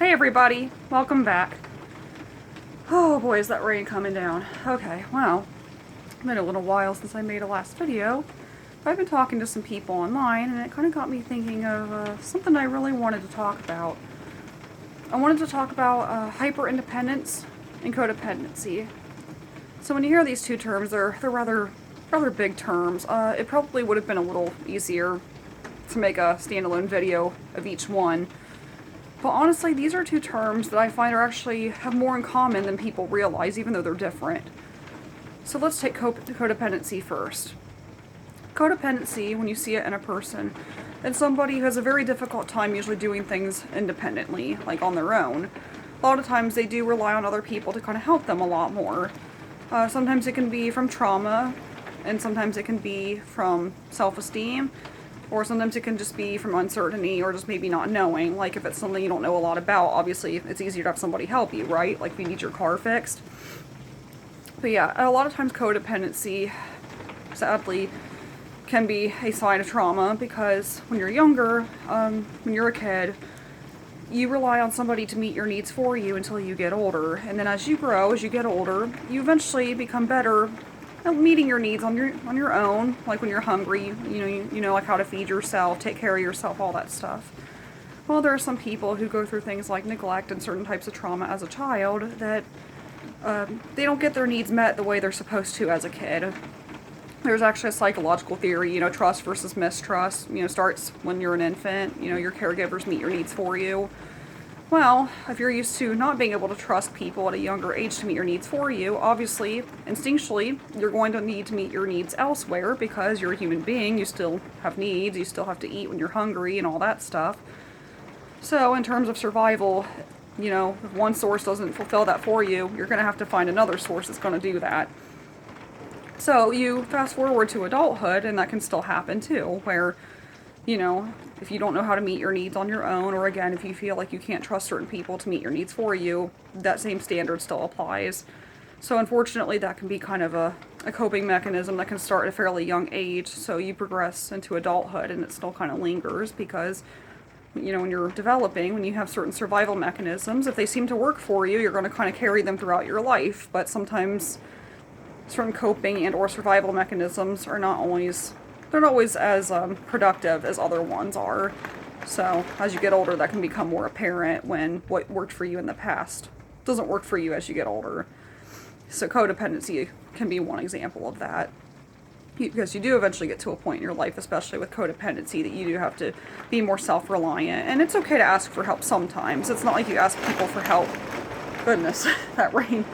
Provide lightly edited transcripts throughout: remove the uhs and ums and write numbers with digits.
Hey everybody, welcome back. Oh boy, is that rain coming down. Okay, well, it's been a little while since I made a last video. I've been talking to some people online, and it kind of got me thinking of something I really wanted to talk about. I wanted to talk about hyper-independence and codependency. So when you hear these two terms, they're rather big terms. It probably would have been a little easier to make a standalone video of each one. But honestly, these are two terms that I find have more in common than people realize, even though they're different. So let's take codependency first. Codependency, when you see it in a person, it's somebody who has a very difficult time usually doing things independently, like on their own. A lot of times they do rely on other people to kind of help them a lot more. Sometimes it can be from trauma, and sometimes it can be from self-esteem, or sometimes it can just be from uncertainty or just maybe not knowing. Like if it's something you don't know a lot about, obviously it's easier to have somebody help you, right? Like if you need your car fixed. But yeah, a lot of times codependency, sadly, can be a sign of trauma because when you're younger, when you're a kid, you rely on somebody to meet your needs for you until you get older. And then as you grow, as you get older, you eventually become better at meeting your needs on your own. Like when you're hungry, you know like how to feed yourself, take care of yourself, all that stuff. Well, there are some people who go through things like neglect and certain types of trauma as a child that they don't get their needs met the way they're supposed to as a kid. There's actually a psychological theory, trust versus mistrust, starts when you're an infant. Your caregivers meet your needs for you. Well, if you're used to not being able to trust people at a younger age to meet your needs for you, obviously, instinctually, you're going to need to meet your needs elsewhere because you're a human being, you still have needs, you still have to eat when you're hungry and all that stuff. So in terms of survival, if one source doesn't fulfill that for you, you're going to have to find another source that's going to do that. So you fast forward to adulthood, and that can still happen too, where, if you don't know how to meet your needs on your own, or again, if you feel like you can't trust certain people to meet your needs for you, that same standard still applies. So unfortunately, that can be kind of a coping mechanism that can start at a fairly young age, so you progress into adulthood, and it still kind of lingers because, when you're developing, when you have certain survival mechanisms, if they seem to work for you, you're going to kind of carry them throughout your life, but sometimes certain coping and or survival mechanisms are not always as productive as other ones are. So as you get older, that can become more apparent when what worked for you in the past doesn't work for you as you get older. So codependency can be one example of that. Because you do eventually get to a point in your life, especially with codependency, that you do have to be more self-reliant. And it's okay to ask for help sometimes. It's not like you ask people for help. Goodness, that rain.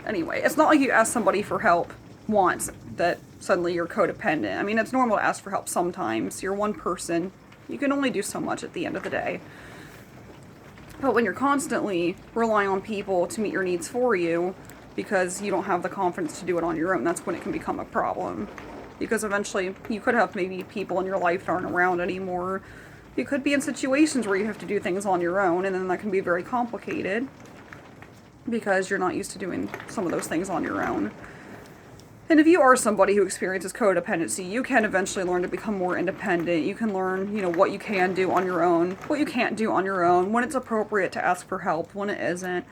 Anyway, it's not like you ask somebody for help once that suddenly you're codependent. I mean, it's normal to ask for help sometimes. You're one person. You can only do so much at the end of the day. But when you're constantly relying on people to meet your needs for you because you don't have the confidence to do it on your own, that's when it can become a problem. Because eventually you could have maybe people in your life that aren't around anymore. You could be in situations where you have to do things on your own, and then that can be very complicated because you're not used to doing some of those things on your own. And if you are somebody who experiences codependency, you can eventually learn to become more independent. You can learn, what you can do on your own, what you can't do on your own, when it's appropriate to ask for help, when it isn't.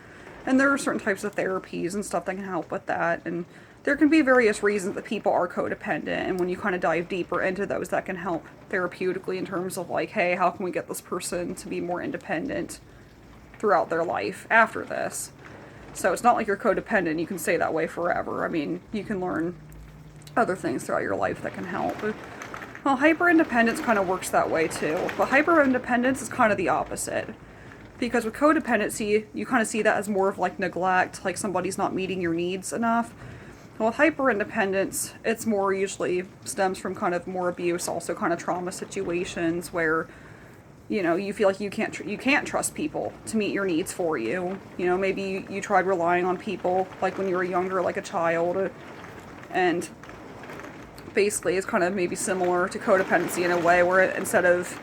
And there are certain types of therapies and stuff that can help with that. And there can be various reasons that people are codependent. And when you kind of dive deeper into those, that can help therapeutically in terms of like, hey, how can we get this person to be more independent throughout their life after this? So it's not like you're codependent, you can stay that way forever. I mean, you can learn other things throughout your life that can help. Well, hyper-independence kind of works that way too. But hyper-independence is kind of the opposite. Because with codependency, you kind of see that as more of like neglect, like somebody's not meeting your needs enough. Well, with hyper-independence, it's more usually stems from kind of more abuse, also kind of trauma situations where you feel like you can't trust people to meet your needs for you. Maybe you tried relying on people like when you were younger, like a child, and basically it's kind of maybe similar to codependency in a way where instead of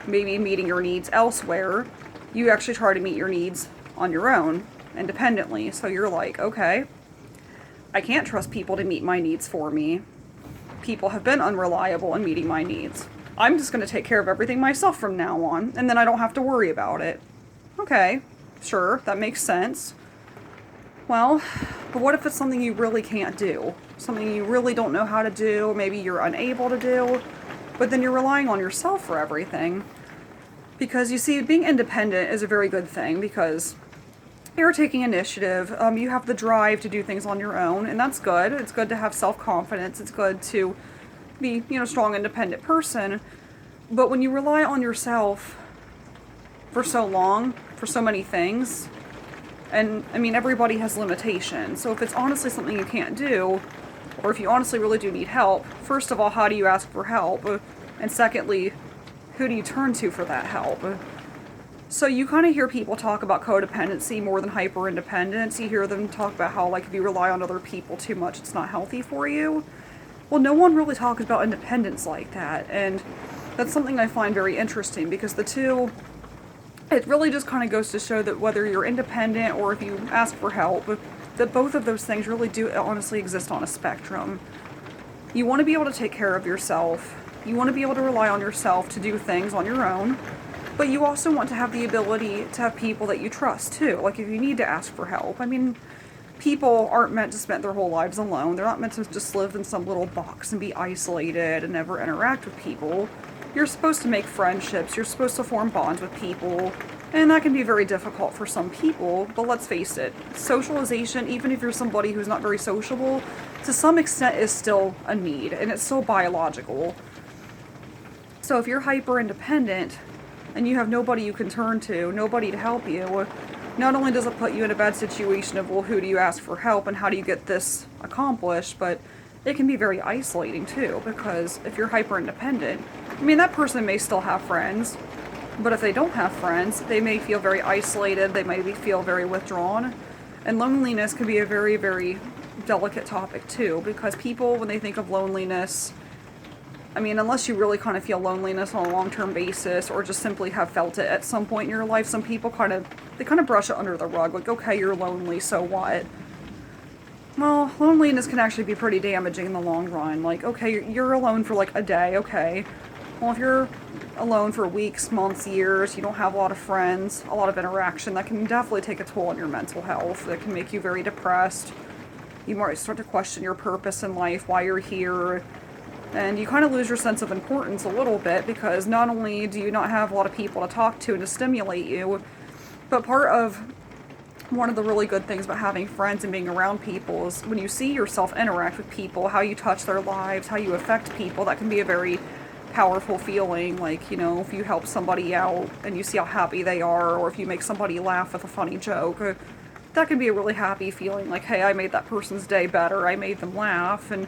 maybe meeting your needs elsewhere, you actually try to meet your needs on your own, independently. So you're like, okay, I can't trust people to meet my needs for me. People have been unreliable in meeting my needs. I'm just going to take care of everything myself from now on, and then I don't have to worry about it. Okay, sure, that makes sense. Well, but what if it's something you really can't do? Something you really don't know how to do, maybe you're unable to do, but then you're relying on yourself for everything. Because you see, being independent is a very good thing because you're taking initiative, you have the drive to do things on your own, and that's good. It's good to have self-confidence, it's good to be, a strong, independent person. But when you rely on yourself for so long, for so many things, and I mean, everybody has limitations, so if it's honestly something you can't do, or if you honestly really do need help, first of all, how do you ask for help? And secondly, who do you turn to for that help? So you kind of hear people talk about codependency more than hyper-independence. You hear them talk about how, like, if you rely on other people too much, it's not healthy for you. Well, no one really talks about independence like that, and that's something I find very interesting, because the two, it really just kind of goes to show that whether you're independent or if you ask for help, that both of those things really do honestly exist on a spectrum. You want to be able to take care of yourself, you want to be able to rely on yourself to do things on your own, but you also want to have the ability to have people that you trust too, like if you need to ask for help. I mean, people aren't meant to spend their whole lives alone. They're not meant to just live in some little box and be isolated and never interact with people. You're supposed to make friendships, you're supposed to form bonds with people, and that can be very difficult for some people, but let's face it, socialization, even if you're somebody who's not very sociable, to some extent is still a need, and it's still biological. So if you're hyper-independent, and you have nobody you can turn to, nobody to help you, not only does it put you in a bad situation of, well, who do you ask for help and how do you get this accomplished, but it can be very isolating too, because if you're hyper-independent, I mean, that person may still have friends, but if they don't have friends, they may feel very isolated, they may feel very withdrawn, and loneliness can be a very, very delicate topic too, because people, when they think of loneliness, I mean, unless you really kind of feel loneliness on a long-term basis, or just simply have felt it at some point in your life, some people kind of brush it under the rug, like, okay, you're lonely, so what? Well, loneliness can actually be pretty damaging in the long run. Like, okay, you're alone for like a day, okay. Well, if you're alone for weeks, months, years, you don't have a lot of friends, a lot of interaction, that can definitely take a toll on your mental health. That can make you very depressed. You might start to question your purpose in life, why you're here. And you kind of lose your sense of importance a little bit, because not only do you not have a lot of people to talk to and to stimulate you, but part of one of the really good things about having friends and being around people is when you see yourself interact with people, how you touch their lives, how you affect people, that can be a very powerful feeling. Like, if you help somebody out and you see how happy they are, or if you make somebody laugh with a funny joke, that can be a really happy feeling. Like, hey, I made that person's day better, I made them laugh. And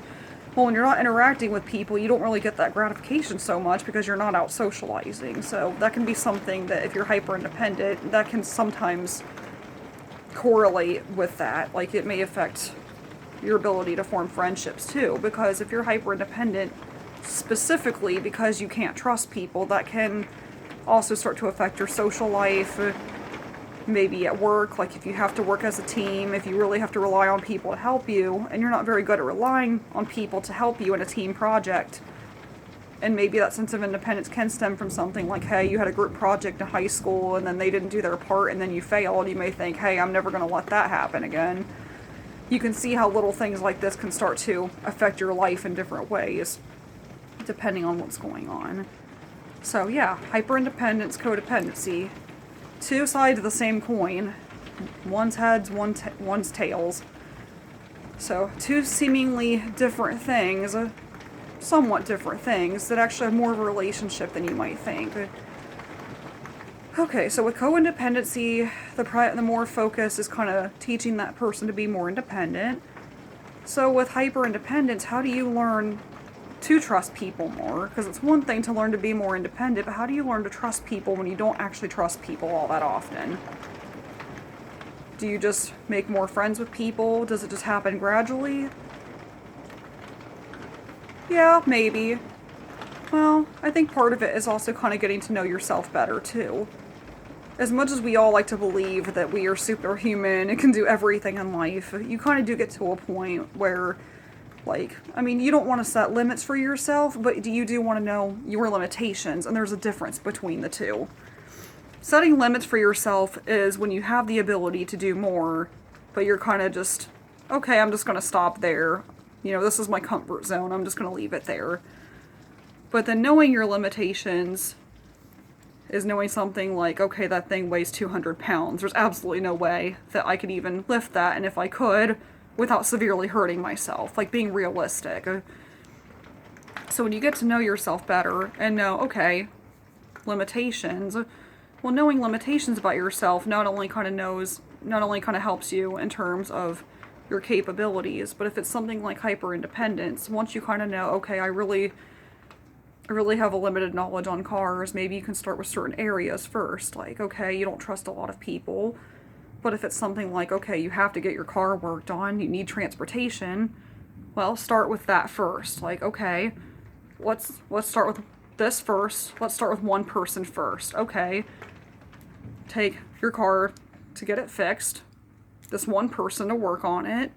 well, when you're not interacting with people, you don't really get that gratification so much because you're not out socializing. So that can be something that if you're hyper-independent, that can sometimes correlate with that. Like, it may affect your ability to form friendships too, because if you're hyper-independent, specifically because you can't trust people, that can also start to affect your social life. Maybe at work, like if you have to work as a team, if you really have to rely on people to help you, and you're not very good at relying on people to help you in a team project, and maybe that sense of independence can stem from something like, hey, you had a group project in high school and then they didn't do their part and then you failed, you may think, hey, I'm never going to let that happen again. You can see how little things like this can start to affect your life in different ways, depending on what's going on. So yeah, hyper-independence, codependency, two sides of the same coin, one's heads, one's tails. So two seemingly different things, somewhat different things, that actually have more of a relationship than you might think. Okay, so with co-independency, the more focus is kind of teaching that person to be more independent. So with hyper-independence, how do you learn to trust people more? Because it's one thing to learn to be more independent, but how do you learn to trust people when you don't actually trust people all that often? Do you just make more friends with people? Does it just happen gradually? Yeah, maybe. Well, I think part of it is also kind of getting to know yourself better too. As much as we all like to believe that we are superhuman and can do everything in life, you kind of do get to a point where Like, I mean, you don't want to set limits for yourself, but you do want to know your limitations, and there's a difference between the two. Setting limits for yourself is when you have the ability to do more, but you're kind of just, okay, I'm just going to stop there. You know, this is my comfort zone. I'm just going to leave it there. But then knowing your limitations is knowing something like, okay, that thing weighs 200 pounds. There's absolutely no way that I could even lift that, and if I could, without severely hurting myself. Like, being realistic. So when you get to know yourself better and know, okay, limitations, well, knowing limitations about yourself not only kind of helps you in terms of your capabilities, but if it's something like hyper-independence, once you kind of know, okay, I really have a limited knowledge on cars, maybe you can start with certain areas first. Like, okay, you don't trust a lot of people, but if it's something like, okay, you have to get your car worked on, you need transportation, well, start with that first. Like, okay, let's start with this first. Let's start with one person first. Okay, take your car to get it fixed, this one person to work on it,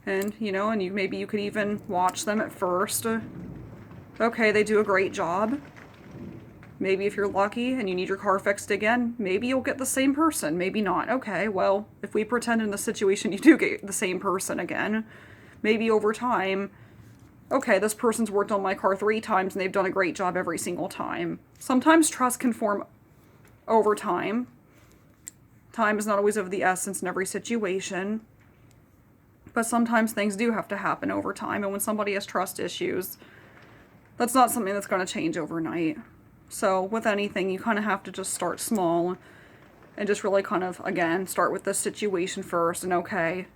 and, you know, and maybe you could even watch them at first. Okay, they do a great job. Maybe if you're lucky and you need your car fixed again, maybe you'll get the same person, maybe not. Okay, well, if we pretend in the situation you do get the same person again, maybe over time, okay, this person's worked on my car 3 times and they've done a great job every single time. Sometimes trust can form over time. Time is not always of the essence in every situation, but sometimes things do have to happen over time, and when somebody has trust issues, that's not something that's going to change overnight. So with anything, you kind of have to just start small and just really kind of, again, start with the situation first. And okay,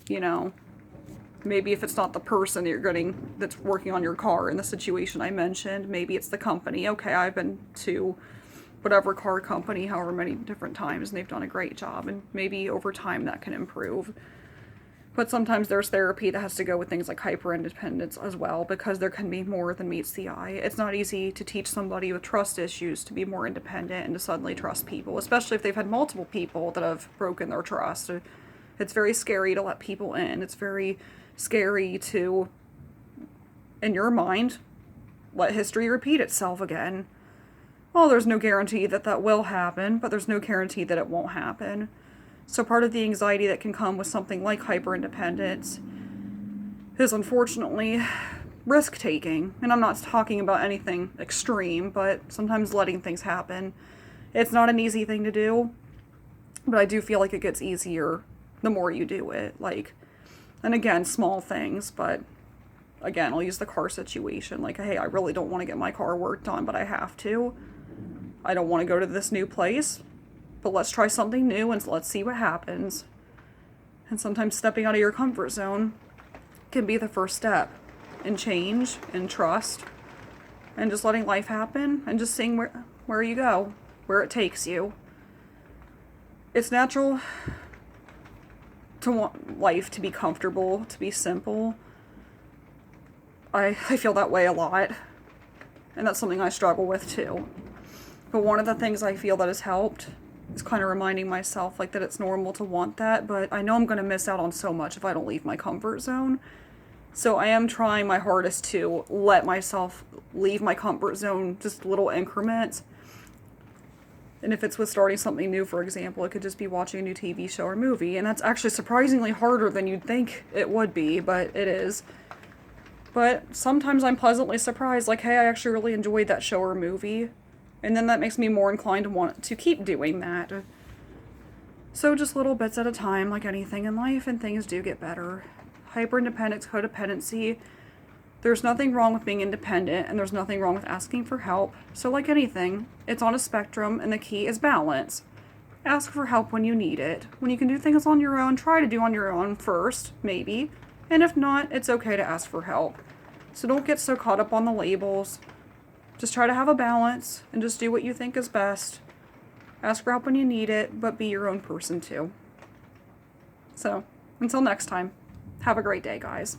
you know, maybe if it's not the person that's working on your car in the situation I mentioned, maybe it's the company. Okay, I've been to whatever car company however many different times and they've done a great job, and maybe over time that can improve. But sometimes there's therapy that has to go with things like hyper-independence as well, because there can be more than meets the eye. It's not easy to teach somebody with trust issues to be more independent and to suddenly trust people, especially if they've had multiple people that have broken their trust. It's very scary to let people in. It's very scary to, in your mind, let history repeat itself again. Well, there's no guarantee that that will happen, but there's no guarantee that it won't happen. So part of the anxiety that can come with something like hyper-independence is unfortunately risk-taking. And I'm not talking about anything extreme, but sometimes letting things happen. It's not an easy thing to do, but I do feel like it gets easier the more you do it. Like, and again, small things, but again, I'll use the car situation. Like, hey, I really don't want to get my car worked on, but I have to. I don't want to go to this new place, but let's try something new and let's see what happens. And sometimes stepping out of your comfort zone can be the first step in change and trust and just letting life happen and just seeing where you go, where it takes you. It's natural to want life to be comfortable, to be simple. I feel that way a lot, and that's something I struggle with too. But one of the things I feel that has helped is kind of reminding myself like that it's normal to want that, but I know I'm going to miss out on so much if I don't leave my comfort zone. So I am trying my hardest to let myself leave my comfort zone, just little increments. And if it's with starting something new, for example, it could just be watching a new TV show or movie, and that's actually surprisingly harder than you'd think it would be, but it is. But sometimes I'm pleasantly surprised, like, hey, I actually really enjoyed that show or movie. And then that makes me more inclined to want to keep doing that. So just little bits at a time, like anything in life, and things do get better. Hyper-independence, codependency. There's nothing wrong with being independent, and there's nothing wrong with asking for help. So like anything, it's on a spectrum, and the key is balance. Ask for help when you need it. When you can do things on your own, try to do on your own first, maybe. And if not, it's okay to ask for help. So don't get so caught up on the labels. Just try to have a balance and just do what you think is best. Ask for help when you need it, but be your own person too. So, until next time, have a great day, guys.